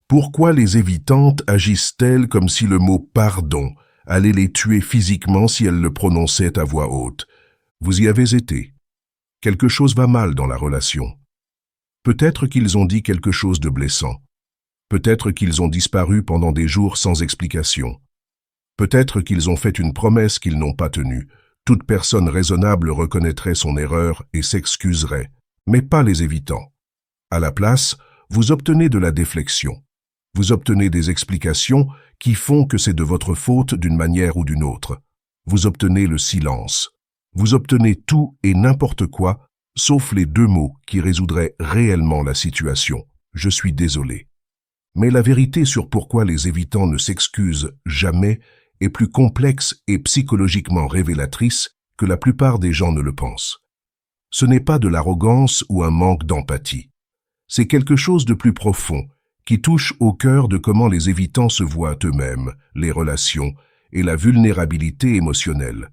Pourquoi les évitantes agissent-elles comme si le mot « pardon » allait les tuer physiquement si elles le prononçaient à voix haute? Vous y avez été. Quelque chose va mal dans la relation. Peut-être qu'ils ont dit quelque chose de blessant. Peut-être qu'ils ont disparu pendant des jours sans explication. Peut-être qu'ils ont fait une promesse qu'ils n'ont pas tenue. Toute personne raisonnable reconnaîtrait son erreur et s'excuserait, mais pas les évitants. À la place, vous obtenez de la déflexion. Vous obtenez des explications qui font que c'est de votre faute d'une manière ou d'une autre. Vous obtenez le silence. Vous obtenez tout et n'importe quoi, sauf les deux mots qui résoudraient réellement la situation. Je suis désolé. Mais la vérité sur pourquoi les évitants ne s'excusent jamais est plus complexe et psychologiquement révélatrice que la plupart des gens ne le pensent. Ce n'est pas de l'arrogance ou un manque d'empathie. C'est quelque chose de plus profond, qui touche au cœur de comment les évitants se voient eux-mêmes, les relations et la vulnérabilité émotionnelle.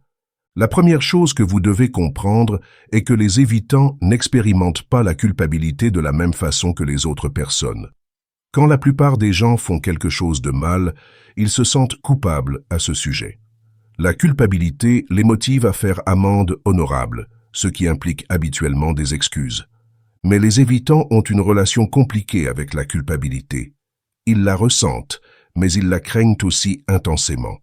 La première chose que vous devez comprendre est que les évitants n'expérimentent pas la culpabilité de la même façon que les autres personnes. Quand la plupart des gens font quelque chose de mal, ils se sentent coupables à ce sujet. La culpabilité les motive à faire amende honorable, ce qui implique habituellement des excuses. Mais les évitants ont une relation compliquée avec la culpabilité. Ils la ressentent, mais ils la craignent aussi intensément.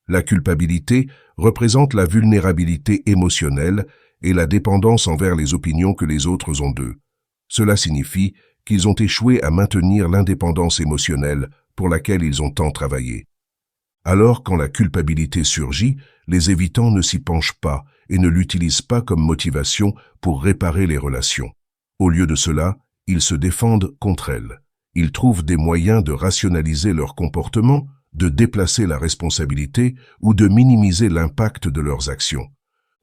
La culpabilité représente la vulnérabilité émotionnelle et la dépendance envers les opinions que les autres ont d'eux. Cela signifie qu'ils ont échoué à maintenir l'indépendance émotionnelle pour laquelle ils ont tant travaillé. Alors, quand la culpabilité surgit, les évitants ne s'y penchent pas et ne l'utilisent pas comme motivation pour réparer les relations. Au lieu de cela, ils se défendent contre elle. Ils trouvent des moyens de rationaliser leur comportement, de déplacer la responsabilité ou de minimiser l'impact de leurs actions.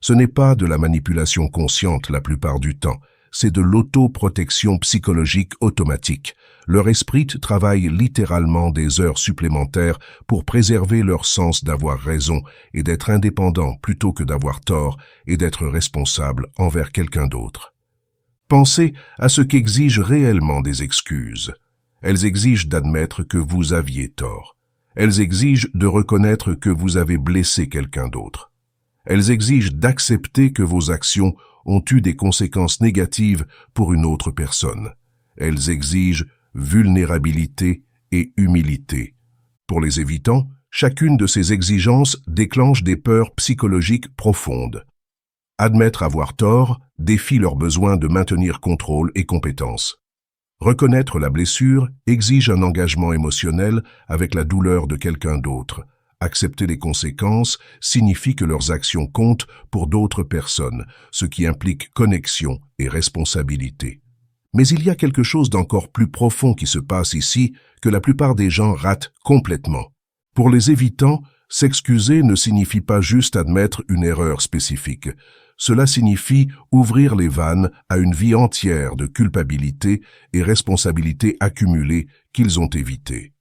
Ce n'est pas de la manipulation consciente la plupart du temps, c'est de l'autoprotection psychologique automatique. Leur esprit travaille littéralement des heures supplémentaires pour préserver leur sens d'avoir raison et d'être indépendant plutôt que d'avoir tort et d'être responsable envers quelqu'un d'autre. Pensez à ce qu'exigent réellement des excuses. Elles exigent d'admettre que vous aviez tort. Elles exigent de reconnaître que vous avez blessé quelqu'un d'autre. Elles exigent d'accepter que vos actions ont eu des conséquences négatives pour une autre personne. Elles exigent vulnérabilité et humilité. Pour les évitants, chacune de ces exigences déclenche des peurs psychologiques profondes. Admettre avoir tort défie leur besoin de maintenir contrôle et compétence. Reconnaître la blessure exige un engagement émotionnel avec la douleur de quelqu'un d'autre. Accepter les conséquences signifie que leurs actions comptent pour d'autres personnes, ce qui implique connexion et responsabilité. Mais il y a quelque chose d'encore plus profond qui se passe ici que la plupart des gens ratent complètement. Pour les évitants, s'excuser ne signifie pas juste admettre une erreur spécifique. Cela signifie ouvrir les vannes à une vie entière de culpabilité et responsabilité accumulées qu'ils ont évitées.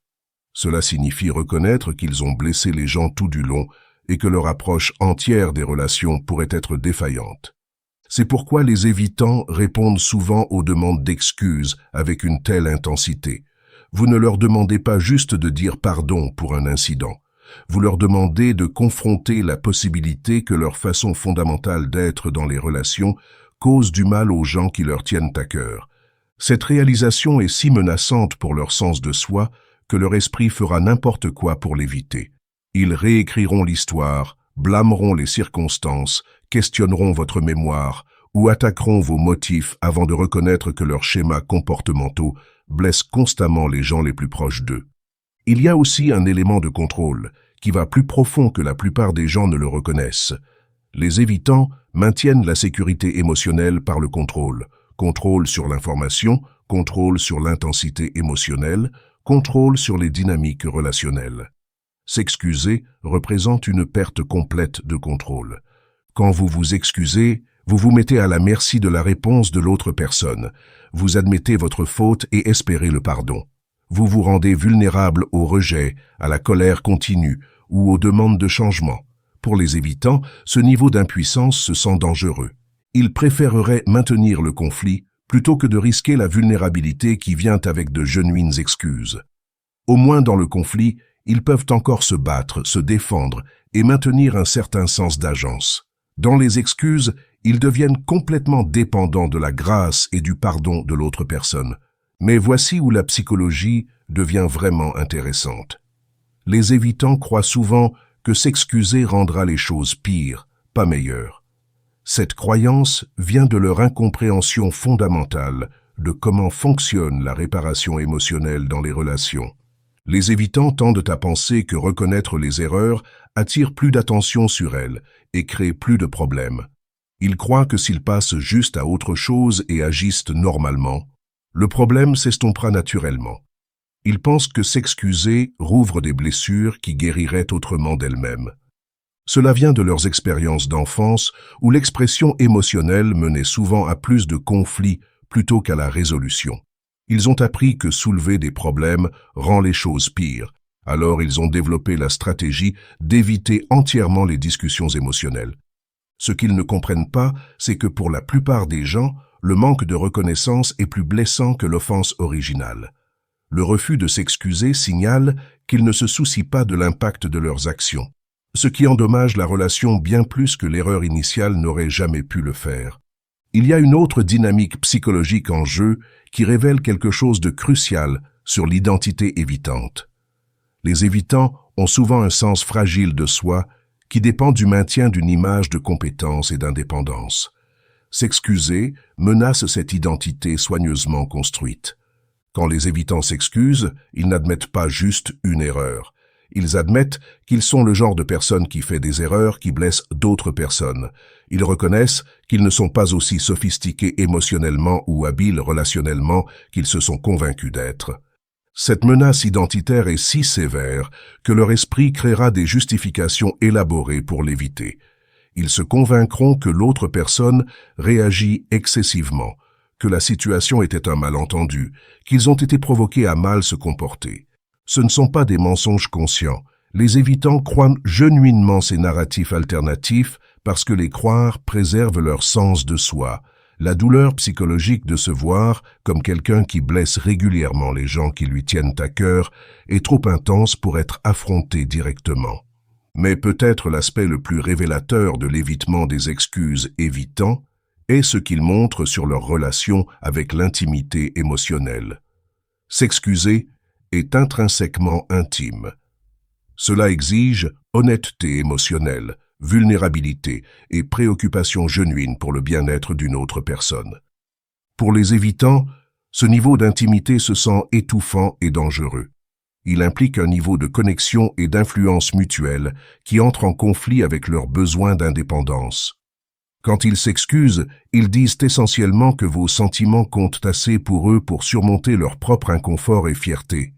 Cela signifie reconnaître qu'ils ont blessé les gens tout du long et que leur approche entière des relations pourrait être défaillante. C'est pourquoi les évitants répondent souvent aux demandes d'excuses avec une telle intensité. Vous ne leur demandez pas juste de dire pardon pour un incident. Vous leur demandez de confronter la possibilité que leur façon fondamentale d'être dans les relations cause du mal aux gens qui leur tiennent à cœur. Cette réalisation est si menaçante pour leur sens de soi que leur esprit fera n'importe quoi pour l'éviter. Ils réécriront l'histoire, blâmeront les circonstances, questionneront votre mémoire ou attaqueront vos motifs avant de reconnaître que leurs schémas comportementaux blessent constamment les gens les plus proches d'eux. Il y a aussi un élément de contrôle qui va plus profond que la plupart des gens ne le reconnaissent. Les évitants maintiennent la sécurité émotionnelle par le contrôle. Contrôle sur l'information, contrôle sur l'intensité émotionnelle, contrôle sur les dynamiques relationnelles. S'excuser représente une perte complète de contrôle. Quand vous vous excusez, vous vous mettez à la merci de la réponse de l'autre personne. Vous admettez votre faute et espérez le pardon. Vous vous rendez vulnérable au rejet, à la colère continue ou aux demandes de changement. Pour les évitants, ce niveau d'impuissance se sent dangereux. Ils préféreraient maintenir le conflit plutôt que de risquer la vulnérabilité qui vient avec de genuines excuses. Au moins dans le conflit, ils peuvent encore se battre, se défendre et maintenir un certain sens d'agence. Dans les excuses, ils deviennent complètement dépendants de la grâce et du pardon de l'autre personne. Mais voici où la psychologie devient vraiment intéressante. Les évitants croient souvent que s'excuser rendra les choses pires, pas meilleures. Cette croyance vient de leur incompréhension fondamentale de comment fonctionne la réparation émotionnelle dans les relations. Les évitants tendent à penser que reconnaître les erreurs attire plus d'attention sur elles et crée plus de problèmes. Ils croient que s'ils passent juste à autre chose et agissent normalement, le problème s'estompera naturellement. Ils pensent que s'excuser rouvre des blessures qui guériraient autrement d'elles-mêmes. Cela vient de leurs expériences d'enfance où l'expression émotionnelle menait souvent à plus de conflits plutôt qu'à la résolution. Ils ont appris que soulever des problèmes rend les choses pires. Alors ils ont développé la stratégie d'éviter entièrement les discussions émotionnelles. Ce qu'ils ne comprennent pas, c'est que pour la plupart des gens, le manque de reconnaissance est plus blessant que l'offense originale. Le refus de s'excuser signale qu'ils ne se soucient pas de l'impact de leurs actions, ce qui endommage la relation bien plus que l'erreur initiale n'aurait jamais pu le faire. Il y a une autre dynamique psychologique en jeu qui révèle quelque chose de crucial sur l'identité évitante. Les évitants ont souvent un sens fragile de soi qui dépend du maintien d'une image de compétence et d'indépendance. S'excuser menace cette identité soigneusement construite. Quand les évitants s'excusent, ils n'admettent pas juste une erreur. Ils admettent qu'ils sont le genre de personne qui fait des erreurs qui blessent d'autres personnes. Ils reconnaissent qu'ils ne sont pas aussi sophistiqués émotionnellement ou habiles relationnellement qu'ils se sont convaincus d'être. Cette menace identitaire est si sévère que leur esprit créera des justifications élaborées pour l'éviter. Ils se convaincront que l'autre personne réagit excessivement, que la situation était un malentendu, qu'ils ont été provoqués à mal se comporter. Ce ne sont pas des mensonges conscients. Les évitants croient genuinement ces narratifs alternatifs parce que les croire préserve leur sens de soi. La douleur psychologique de se voir comme quelqu'un qui blesse régulièrement les gens qui lui tiennent à cœur est trop intense pour être affrontée directement. Mais peut-être l'aspect le plus révélateur de l'évitement des excuses évitants est ce qu'ils montrent sur leur relation avec l'intimité émotionnelle. S'excuser est intrinsèquement intime. Cela exige honnêteté émotionnelle, vulnérabilité et préoccupation genuine pour le bien-être d'une autre personne. Pour les évitants, ce niveau d'intimité se sent étouffant et dangereux. Il implique un niveau de connexion et d'influence mutuelle qui entre en conflit avec leurs besoins d'indépendance. Quand ils s'excusent, ils disent essentiellement que vos sentiments comptent assez pour eux pour surmonter leur propre inconfort et fierté.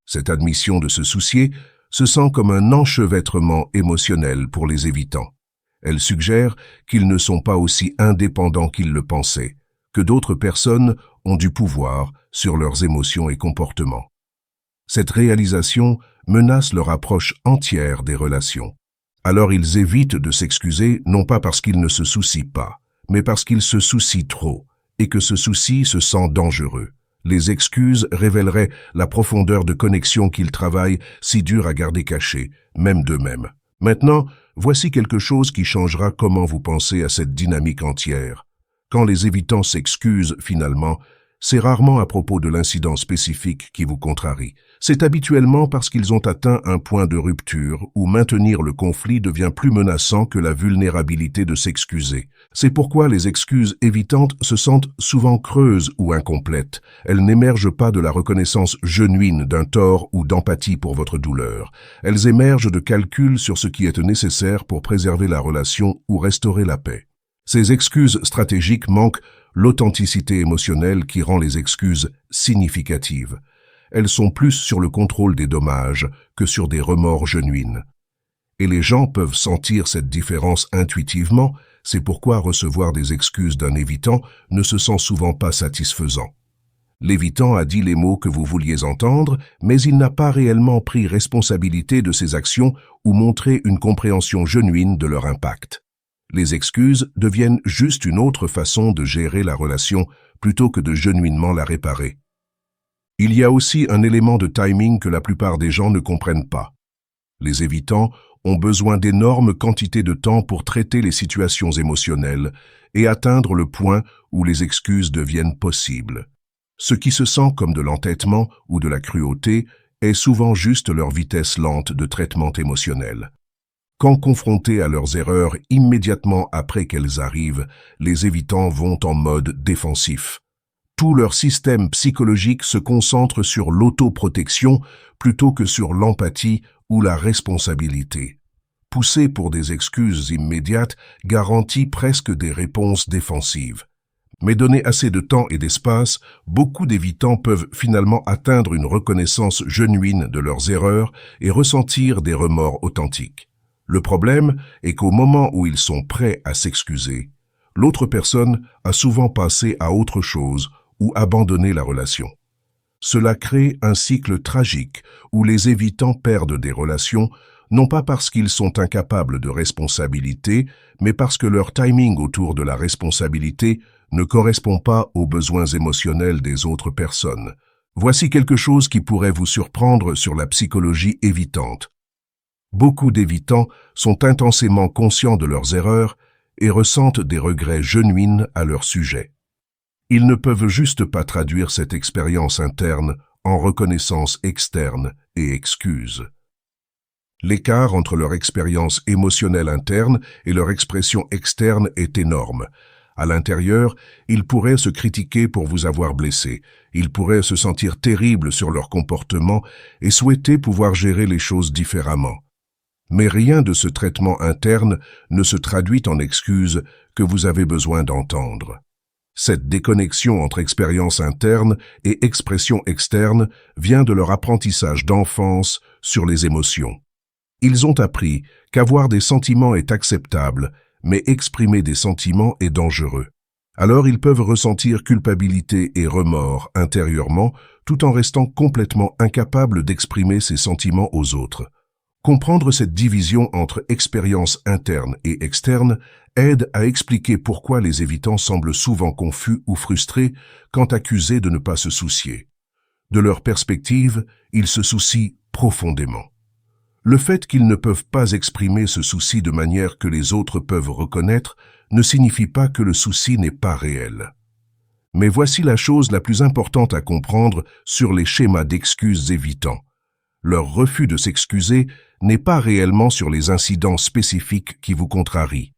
Cette admission de se soucier se sent comme un enchevêtrement émotionnel pour les évitants. Elle suggère qu'ils ne sont pas aussi indépendants qu'ils le pensaient, que d'autres personnes ont du pouvoir sur leurs émotions et comportements. Cette réalisation menace leur approche entière des relations. Alors ils évitent de s'excuser non pas parce qu'ils ne se soucient pas, mais parce qu'ils se soucient trop, et que ce souci se sent dangereux. Les excuses révéleraient la profondeur de connexion qu'ils travaillent si dur à garder cachée, même d'eux-mêmes. Maintenant, voici quelque chose qui changera comment vous pensez à cette dynamique entière. Quand les évitants s'excusent finalement, c'est rarement à propos de l'incident spécifique qui vous contrarie. C'est habituellement parce qu'ils ont atteint un point de rupture où maintenir le conflit devient plus menaçant que la vulnérabilité de s'excuser. C'est pourquoi les excuses évitantes se sentent souvent creuses ou incomplètes. Elles n'émergent pas de la reconnaissance genuine d'un tort ou d'empathie pour votre douleur. Elles émergent de calculs sur ce qui est nécessaire pour préserver la relation ou restaurer la paix. Ces excuses stratégiques manquent l'authenticité émotionnelle qui rend les excuses significatives. Elles sont plus sur le contrôle des dommages que sur des remords genuines. Et les gens peuvent sentir cette différence intuitivement, c'est pourquoi recevoir des excuses d'un évitant ne se sent souvent pas satisfaisant. L'évitant a dit les mots que vous vouliez entendre, mais il n'a pas réellement pris responsabilité de ses actions ou montré une compréhension genuine de leur impact. Les excuses deviennent juste une autre façon de gérer la relation plutôt que de genuinement la réparer. Il y a aussi un élément de timing que la plupart des gens ne comprennent pas. Les évitants ont besoin d'énormes quantités de temps pour traiter les situations émotionnelles et atteindre le point où les excuses deviennent possibles. Ce qui se sent comme de l'entêtement ou de la cruauté est souvent juste leur vitesse lente de traitement émotionnel. Quand confrontés à leurs erreurs immédiatement après qu'elles arrivent, les évitants vont en mode défensif. Tout leur système psychologique se concentre sur l'autoprotection plutôt que sur l'empathie ou la responsabilité. Pousser pour des excuses immédiates garantit presque des réponses défensives. Mais donner assez de temps et d'espace, beaucoup d'évitants peuvent finalement atteindre une reconnaissance genuine de leurs erreurs et ressentir des remords authentiques. Le problème est qu'au moment où ils sont prêts à s'excuser, l'autre personne a souvent passé à autre chose ou abandonné la relation. Cela crée un cycle tragique où les évitants perdent des relations, non pas parce qu'ils sont incapables de responsabilité, mais parce que leur timing autour de la responsabilité ne correspond pas aux besoins émotionnels des autres personnes. Voici quelque chose qui pourrait vous surprendre sur la psychologie évitante. Beaucoup d'évitants sont intensément conscients de leurs erreurs et ressentent des regrets genuins à leur sujet. Ils ne peuvent juste pas traduire cette expérience interne en reconnaissance externe et excuses. L'écart entre leur expérience émotionnelle interne et leur expression externe est énorme. À l'intérieur, ils pourraient se critiquer pour vous avoir blessé, ils pourraient se sentir terribles sur leur comportement et souhaiter pouvoir gérer les choses différemment. Mais rien de ce traitement interne ne se traduit en excuses que vous avez besoin d'entendre. Cette déconnexion entre expérience interne et expression externe vient de leur apprentissage d'enfance sur les émotions. Ils ont appris qu'avoir des sentiments est acceptable, mais exprimer des sentiments est dangereux. Alors ils peuvent ressentir culpabilité et remords intérieurement tout en restant complètement incapables d'exprimer ces sentiments aux autres. Comprendre cette division entre expérience interne et externe aide à expliquer pourquoi les évitants semblent souvent confus ou frustrés quand accusés de ne pas se soucier. De leur perspective, ils se soucient profondément. Le fait qu'ils ne peuvent pas exprimer ce souci de manière que les autres peuvent reconnaître ne signifie pas que le souci n'est pas réel. Mais voici la chose la plus importante à comprendre sur les schémas d'excuses évitants. Leur refus de s'excuser n'est pas réellement sur les incidents spécifiques qui vous contrarient.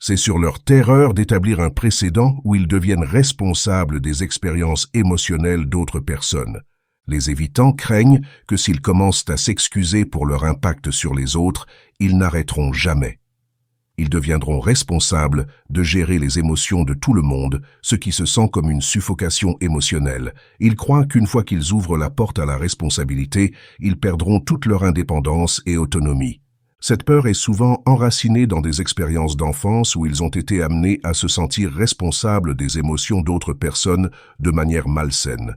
C'est sur leur terreur d'établir un précédent où ils deviennent responsables des expériences émotionnelles d'autres personnes. Les évitants craignent que s'ils commencent à s'excuser pour leur impact sur les autres, ils n'arrêteront jamais. Ils deviendront responsables de gérer les émotions de tout le monde, ce qui se sent comme une suffocation émotionnelle. Ils croient qu'une fois qu'ils ouvrent la porte à la responsabilité, ils perdront toute leur indépendance et autonomie. Cette peur est souvent enracinée dans des expériences d'enfance où ils ont été amenés à se sentir responsables des émotions d'autres personnes de manière malsaine.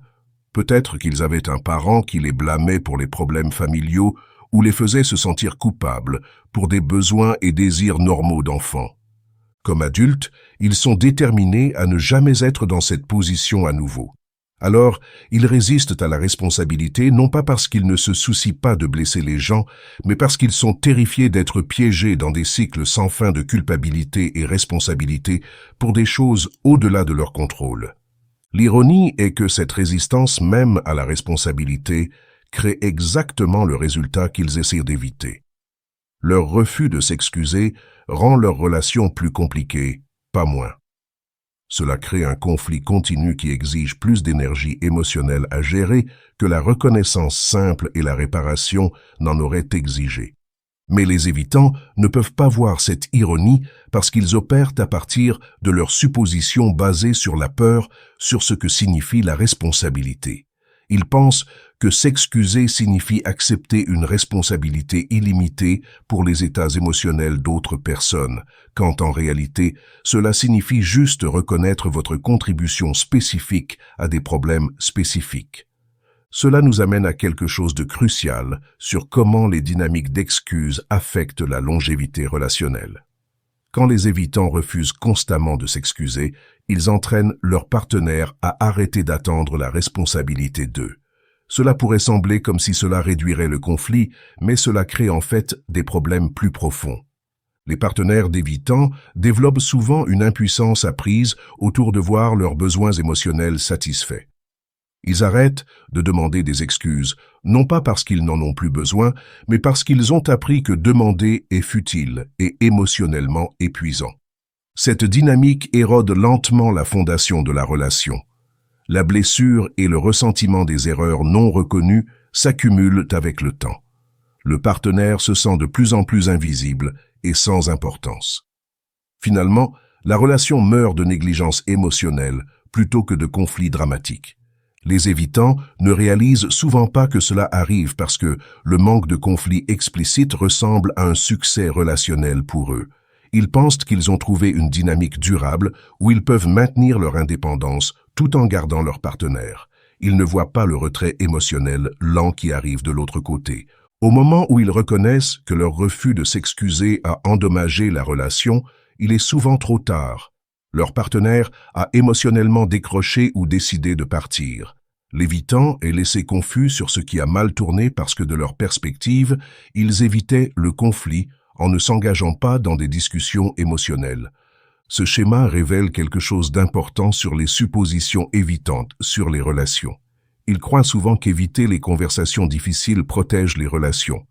Peut-être qu'ils avaient un parent qui les blâmait pour les problèmes familiaux ou les faisait se sentir coupables pour des besoins et désirs normaux d'enfants. Comme adultes, ils sont déterminés à ne jamais être dans cette position à nouveau. Alors, ils résistent à la responsabilité non pas parce qu'ils ne se soucient pas de blesser les gens, mais parce qu'ils sont terrifiés d'être piégés dans des cycles sans fin de culpabilité et responsabilité pour des choses au-delà de leur contrôle. L'ironie est que cette résistance même à la responsabilité crée exactement le résultat qu'ils essaient d'éviter. Leur refus de s'excuser rend leur relation plus compliquée, pas moins. Cela crée un conflit continu qui exige plus d'énergie émotionnelle à gérer que la reconnaissance simple et la réparation n'en auraient exigé. Mais les évitants ne peuvent pas voir cette ironie parce qu'ils opèrent à partir de leurs suppositions basées sur la peur, sur ce que signifie la responsabilité. Ils pensent que s'excuser signifie accepter une responsabilité illimitée pour les états émotionnels d'autres personnes, quand en réalité, cela signifie juste reconnaître votre contribution spécifique à des problèmes spécifiques. Cela nous amène à quelque chose de crucial sur comment les dynamiques d'excuses affectent la longévité relationnelle. Quand les évitants refusent constamment de s'excuser, ils entraînent leur partenaire à arrêter d'attendre la responsabilité d'eux. Cela pourrait sembler comme si cela réduirait le conflit, mais cela crée en fait des problèmes plus profonds. Les partenaires d'évitant développent souvent une impuissance apprise autour de voir leurs besoins émotionnels satisfaits. Ils arrêtent de demander des excuses, non pas parce qu'ils n'en ont plus besoin, mais parce qu'ils ont appris que demander est futile et émotionnellement épuisant. Cette dynamique érode lentement la fondation de la relation. La blessure et le ressentiment des erreurs non reconnues s'accumulent avec le temps. Le partenaire se sent de plus en plus invisible et sans importance. Finalement, la relation meurt de négligence émotionnelle plutôt que de conflits dramatiques. Les évitants ne réalisent souvent pas que cela arrive parce que le manque de conflits explicites ressemble à un succès relationnel pour eux. Ils pensent qu'ils ont trouvé une dynamique durable où ils peuvent maintenir leur indépendance tout en gardant leur partenaire. Ils ne voient pas le retrait émotionnel lent qui arrive de l'autre côté. Au moment où ils reconnaissent que leur refus de s'excuser a endommagé la relation, il est souvent trop tard. Leur partenaire a émotionnellement décroché ou décidé de partir. L'évitant est laissé confus sur ce qui a mal tourné parce que de leur perspective, ils évitaient le conflit en ne s'engageant pas dans des discussions émotionnelles. Ce schéma révèle quelque chose d'important sur les suppositions évitantes sur les relations. Ils croient souvent qu'éviter les conversations difficiles protège les relations,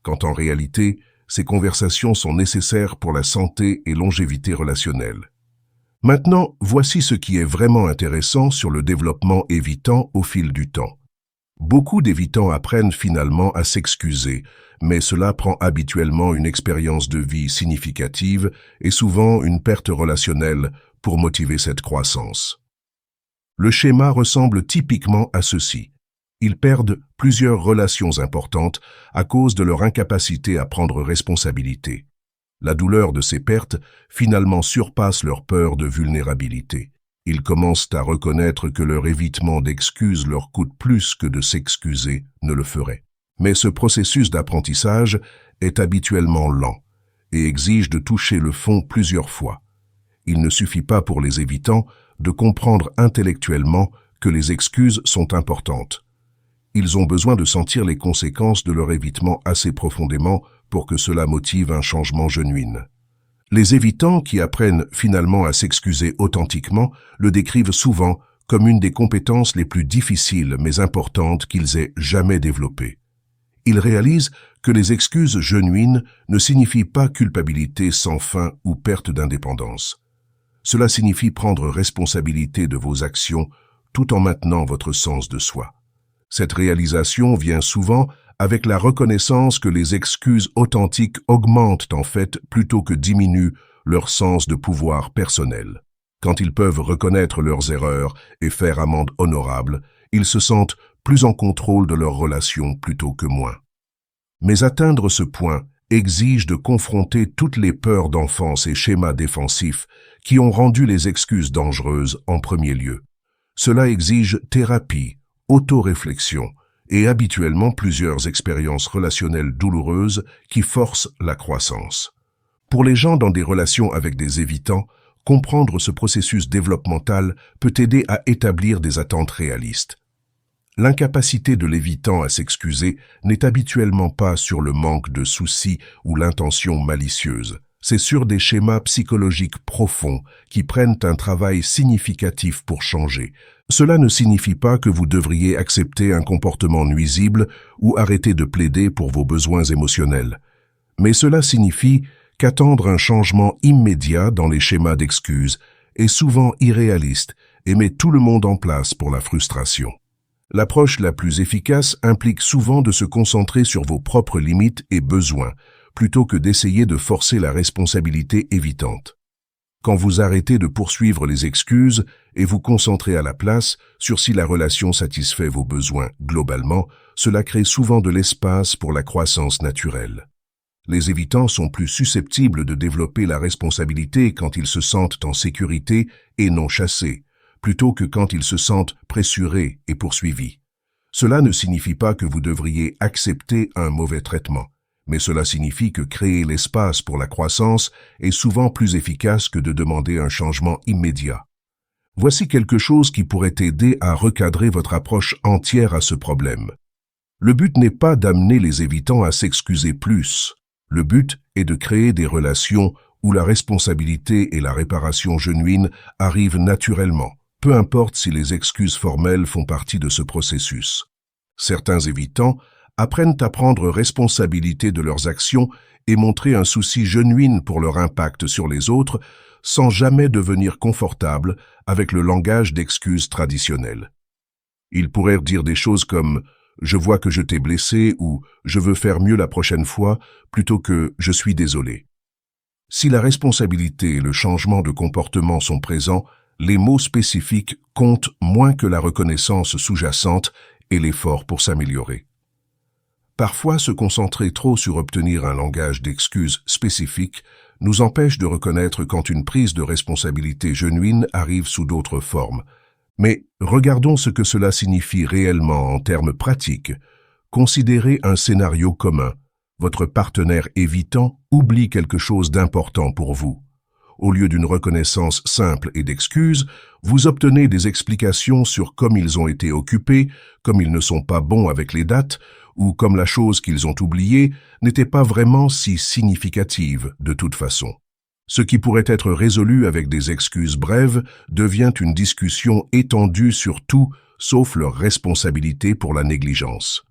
quand en réalité, ces conversations sont nécessaires pour la santé et longévité relationnelle. Maintenant, voici ce qui est vraiment intéressant sur le développement évitant au fil du temps. Beaucoup d'évitants apprennent finalement à s'excuser, mais cela prend habituellement une expérience de vie significative et souvent une perte relationnelle pour motiver cette croissance. Le schéma ressemble typiquement à ceci. Ils perdent plusieurs relations importantes à cause de leur incapacité à prendre responsabilité. La douleur de ces pertes finalement surpasse leur peur de vulnérabilité. Ils commencent à reconnaître que leur évitement d'excuses leur coûte plus que de s'excuser ne le ferait. Mais ce processus d'apprentissage est habituellement lent et exige de toucher le fond plusieurs fois. Il ne suffit pas pour les évitants de comprendre intellectuellement que les excuses sont importantes. Ils ont besoin de sentir les conséquences de leur évitement assez profondément pour que cela motive un changement genuin. Les évitants qui apprennent finalement à s'excuser authentiquement le décrivent souvent comme une des compétences les plus difficiles mais importantes qu'ils aient jamais développées. Ils réalisent que les excuses genuines ne signifient pas culpabilité sans fin ou perte d'indépendance. Cela signifie prendre responsabilité de vos actions tout en maintenant votre sens de soi. Cette réalisation vient souvent avec la reconnaissance que les excuses authentiques augmentent en fait plutôt que diminuent leur sens de pouvoir personnel. Quand ils peuvent reconnaître leurs erreurs et faire amende honorable, ils se sentent plus en contrôle de leur relation plutôt que moins. Mais atteindre ce point exige de confronter toutes les peurs d'enfance et schémas défensifs qui ont rendu les excuses dangereuses en premier lieu. Cela exige thérapie, autoréflexion et habituellement plusieurs expériences relationnelles douloureuses qui forcent la croissance. Pour les gens dans des relations avec des évitants, comprendre ce processus développemental peut aider à établir des attentes réalistes. L'incapacité de l'évitant à s'excuser n'est habituellement pas sur le manque de soucis ou l'intention malicieuse. C'est sur des schémas psychologiques profonds qui prennent un travail significatif pour changer. Cela ne signifie pas que vous devriez accepter un comportement nuisible ou arrêter de plaider pour vos besoins émotionnels. Mais cela signifie qu'attendre un changement immédiat dans les schémas d'excuses est souvent irréaliste et met tout le monde en place pour la frustration. L'approche la plus efficace implique souvent de se concentrer sur vos propres limites et besoins, plutôt que d'essayer de forcer la responsabilité évitante. Quand vous arrêtez de poursuivre les excuses et vous concentrez à la place sur si la relation satisfait vos besoins globalement, cela crée souvent de l'espace pour la croissance naturelle. Les évitants sont plus susceptibles de développer la responsabilité quand ils se sentent en sécurité et non chassés, plutôt que quand ils se sentent pressurés et poursuivis. Cela ne signifie pas que vous devriez accepter un mauvais traitement, mais cela signifie que créer l'espace pour la croissance est souvent plus efficace que de demander un changement immédiat. Voici quelque chose qui pourrait aider à recadrer votre approche entière à ce problème. Le but n'est pas d'amener les évitants à s'excuser plus. Le but est de créer des relations où la responsabilité et la réparation genuine arrivent naturellement, peu importe si les excuses formelles font partie de ce processus. Certains évitants apprennent à prendre responsabilité de leurs actions et montrer un souci genuin pour leur impact sur les autres, sans jamais devenir confortables avec le langage d'excuses traditionnel. Ils pourraient dire des choses comme « je vois que je t'ai blessé » ou « je veux faire mieux la prochaine fois » plutôt que « je suis désolé ». Si la responsabilité et le changement de comportement sont présents, les mots spécifiques comptent moins que la reconnaissance sous-jacente et l'effort pour s'améliorer. Parfois, se concentrer trop sur obtenir un langage d'excuses spécifique nous empêche de reconnaître quand une prise de responsabilité genuine arrive sous d'autres formes. Mais regardons ce que cela signifie réellement en termes pratiques. Considérez un scénario commun. Votre partenaire évitant oublie quelque chose d'important pour vous. Au lieu d'une reconnaissance simple et d'excuses, vous obtenez des explications sur comme ils ont été occupés, comme ils ne sont pas bons avec les dates, ou comme la chose qu'ils ont oubliée n'était pas vraiment si significative de toute façon. Ce qui pourrait être résolu avec des excuses brèves devient une discussion étendue sur tout sauf leur responsabilité pour la négligence.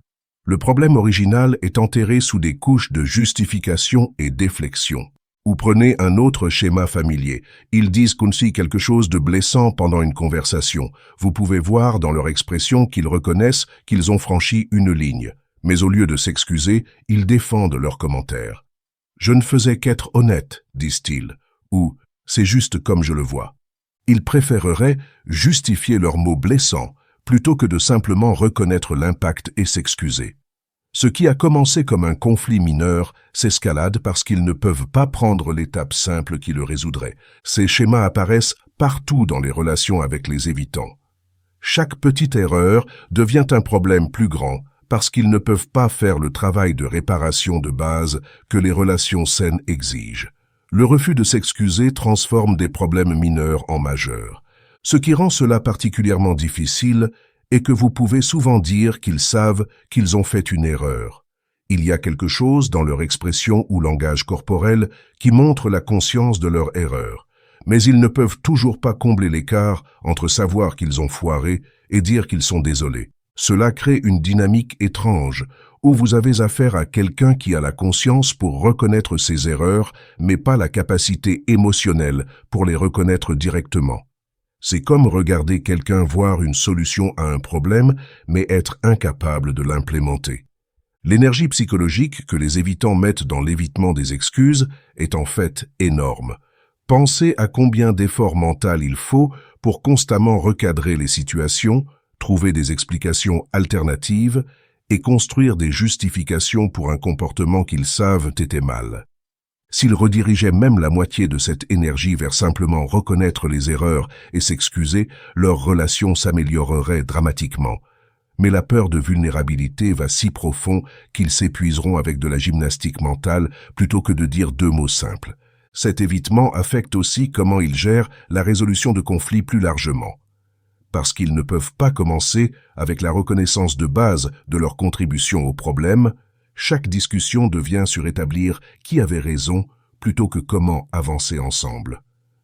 Le problème original est enterré sous des couches de justification et déflexion. Ou prenez un autre schéma familier. Ils disent qu'aussi quelque chose de blessant pendant une conversation. Vous pouvez voir dans leur expression qu'ils reconnaissent qu'ils ont franchi une ligne. Mais au lieu de s'excuser, ils défendent leurs commentaires. « Je ne faisais qu'être honnête », disent-ils, ou « c'est juste comme je le vois ». Ils préféreraient justifier leurs mots blessants plutôt que de simplement reconnaître l'impact et s'excuser. Ce qui a commencé comme un conflit mineur s'escalade parce qu'ils ne peuvent pas prendre l'étape simple qui le résoudrait. Ces schémas apparaissent partout dans les relations avec les évitants. Chaque petite erreur devient un problème plus grand parce qu'ils ne peuvent pas faire le travail de réparation de base que les relations saines exigent. Le refus de s'excuser transforme des problèmes mineurs en majeurs. Ce qui rend cela particulièrement difficile est que vous pouvez souvent dire qu'ils savent qu'ils ont fait une erreur. Il y a quelque chose dans leur expression ou langage corporel qui montre la conscience de leur erreur, mais ils ne peuvent toujours pas combler l'écart entre savoir qu'ils ont foiré et dire qu'ils sont désolés. Cela crée une dynamique étrange où vous avez affaire à quelqu'un qui a la conscience pour reconnaître ses erreurs, mais pas la capacité émotionnelle pour les reconnaître directement. C'est comme regarder quelqu'un voir une solution à un problème, mais être incapable de l'implémenter. L'énergie psychologique que les évitants mettent dans l'évitement des excuses est en fait énorme. Pensez à combien d'efforts mentaux il faut pour constamment recadrer les situations, trouver des explications alternatives et construire des justifications pour un comportement qu'ils savent était mal. S'ils redirigeaient même la moitié de cette énergie vers simplement reconnaître les erreurs et s'excuser, leur relation s'améliorerait dramatiquement. Mais la peur de vulnérabilité va si profond qu'ils s'épuiseront avec de la gymnastique mentale plutôt que de dire deux mots simples. Cet évitement affecte aussi comment ils gèrent la résolution de conflits plus largement. Parce qu'ils ne peuvent pas commencer avec la reconnaissance de base de leur contribution au problème, chaque discussion devient sur établir qui avait raison plutôt que comment avancer ensemble.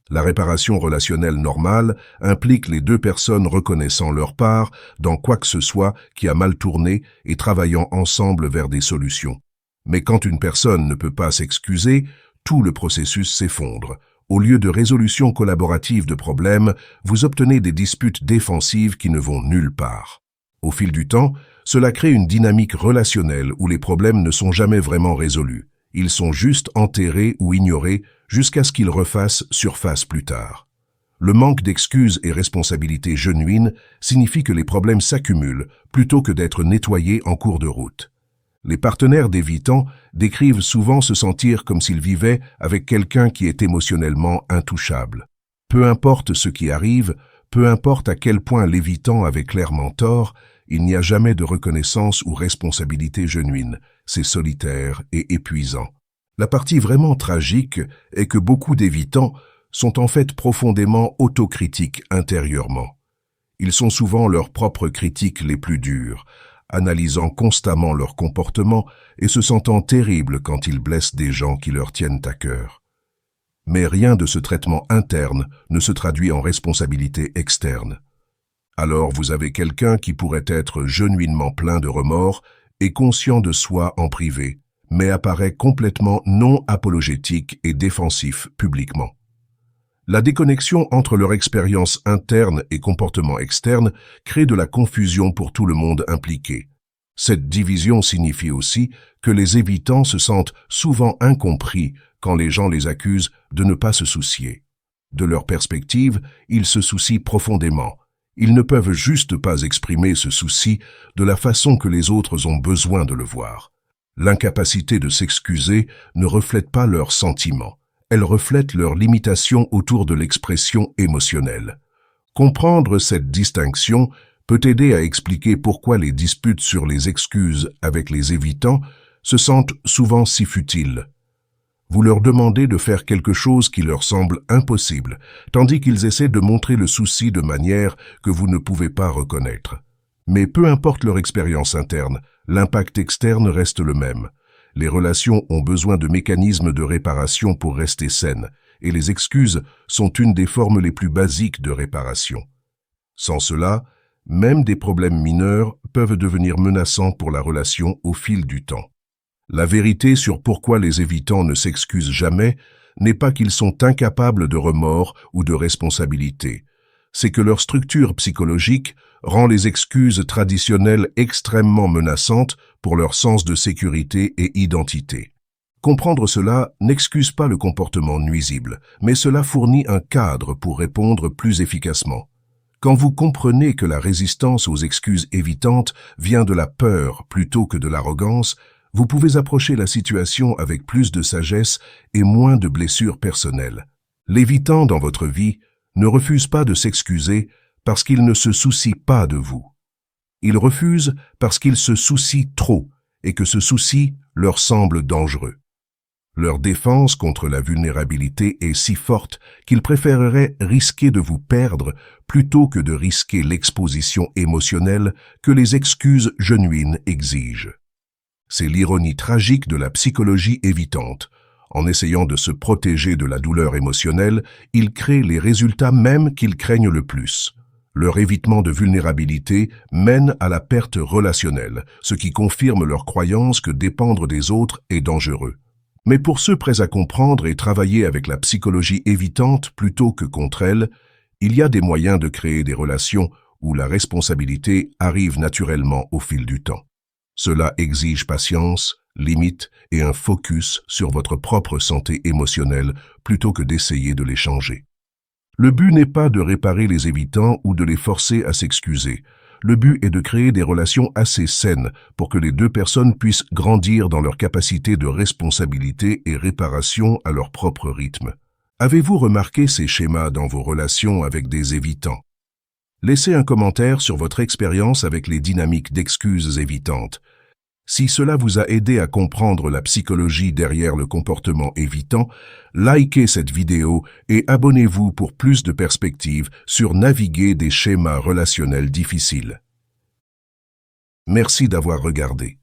La réparation relationnelle normale implique les deux personnes reconnaissant leur part dans quoi que ce soit qui a mal tourné et travaillant ensemble vers des solutions. Mais quand une personne ne peut pas s'excuser, tout le processus s'effondre. Au lieu de résolution collaborative de problèmes, vous obtenez des disputes défensives qui ne vont nulle part. Au fil du temps, cela crée une dynamique relationnelle où les problèmes ne sont jamais vraiment résolus. Ils sont juste enterrés ou ignorés jusqu'à ce qu'ils refassent surface plus tard. Le manque d'excuses et responsabilités genuines signifie que les problèmes s'accumulent plutôt que d'être nettoyés en cours de route. Les partenaires d'évitants décrivent souvent se sentir comme s'ils vivaient avec quelqu'un qui est émotionnellement intouchable. Peu importe ce qui arrive, peu importe à quel point l'évitant avait clairement tort, il n'y a jamais de reconnaissance ou responsabilité genuine. C'est solitaire et épuisant. La partie vraiment tragique est que beaucoup d'évitants sont en fait profondément autocritiques intérieurement. Ils sont souvent leurs propres critiques les plus dures, analysant constamment leur comportement et se sentant terribles quand ils blessent des gens qui leur tiennent à cœur. Mais rien de ce traitement interne ne se traduit en responsabilité externe. Alors vous avez quelqu'un qui pourrait être genuinement plein de remords et conscient de soi en privé, mais apparaît complètement non apologétique et défensif publiquement. La déconnexion entre leur expérience interne et comportement externe crée de la confusion pour tout le monde impliqué. Cette division signifie aussi que les évitants se sentent souvent incompris quand les gens les accusent de ne pas se soucier. De leur perspective, ils se soucient profondément. Ils ne peuvent juste pas exprimer ce souci de la façon que les autres ont besoin de le voir. L'incapacité de s'excuser ne reflète pas leurs sentiments. Elle reflète leurs limitations autour de l'expression émotionnelle. Comprendre cette distinction peut aider à expliquer pourquoi les disputes sur les excuses avec les évitants se sentent souvent si futiles. Vous leur demandez de faire quelque chose qui leur semble impossible, tandis qu'ils essaient de montrer le souci de manière que vous ne pouvez pas reconnaître. Mais peu importe leur expérience interne, l'impact externe reste le même. Les relations ont besoin de mécanismes de réparation pour rester saines, et les excuses sont une des formes les plus basiques de réparation. Sans cela, même des problèmes mineurs peuvent devenir menaçants pour la relation au fil du temps. La vérité sur pourquoi les évitants ne s'excusent jamais n'est pas qu'ils sont incapables de remords ou de responsabilité. C'est que leur structure psychologique rend les excuses traditionnelles extrêmement menaçantes pour leur sens de sécurité et identité. Comprendre cela n'excuse pas le comportement nuisible, mais cela fournit un cadre pour répondre plus efficacement. Quand vous comprenez que la résistance aux excuses évitantes vient de la peur plutôt que de l'arrogance, vous pouvez approcher la situation avec plus de sagesse et moins de blessures personnelles. L'évitant dans votre vie ne refuse pas de s'excuser parce qu'il ne se soucie pas de vous. Il refuse parce qu'il se soucie trop et que ce souci leur semble dangereux. Leur défense contre la vulnérabilité est si forte qu'ils préféreraient risquer de vous perdre plutôt que de risquer l'exposition émotionnelle que les excuses genuines exigent. C'est l'ironie tragique de la psychologie évitante. En essayant de se protéger de la douleur émotionnelle, ils créent les résultats mêmes qu'ils craignent le plus. Leur évitement de vulnérabilité mène à la perte relationnelle, ce qui confirme leur croyance que dépendre des autres est dangereux. Mais pour ceux prêts à comprendre et travailler avec la psychologie évitante plutôt que contre elle, il y a des moyens de créer des relations où la responsabilité arrive naturellement au fil du temps. Cela exige patience, limites et un focus sur votre propre santé émotionnelle plutôt que d'essayer de les changer. Le but n'est pas de réparer les évitants ou de les forcer à s'excuser. Le but est de créer des relations assez saines pour que les deux personnes puissent grandir dans leur capacité de responsabilité et réparation à leur propre rythme. Avez-vous remarqué ces schémas dans vos relations avec des évitants? Laissez un commentaire sur votre expérience avec les dynamiques d'excuses évitantes. Si cela vous a aidé à comprendre la psychologie derrière le comportement évitant, likez cette vidéo et abonnez-vous pour plus de perspectives sur naviguer des schémas relationnels difficiles. Merci d'avoir regardé.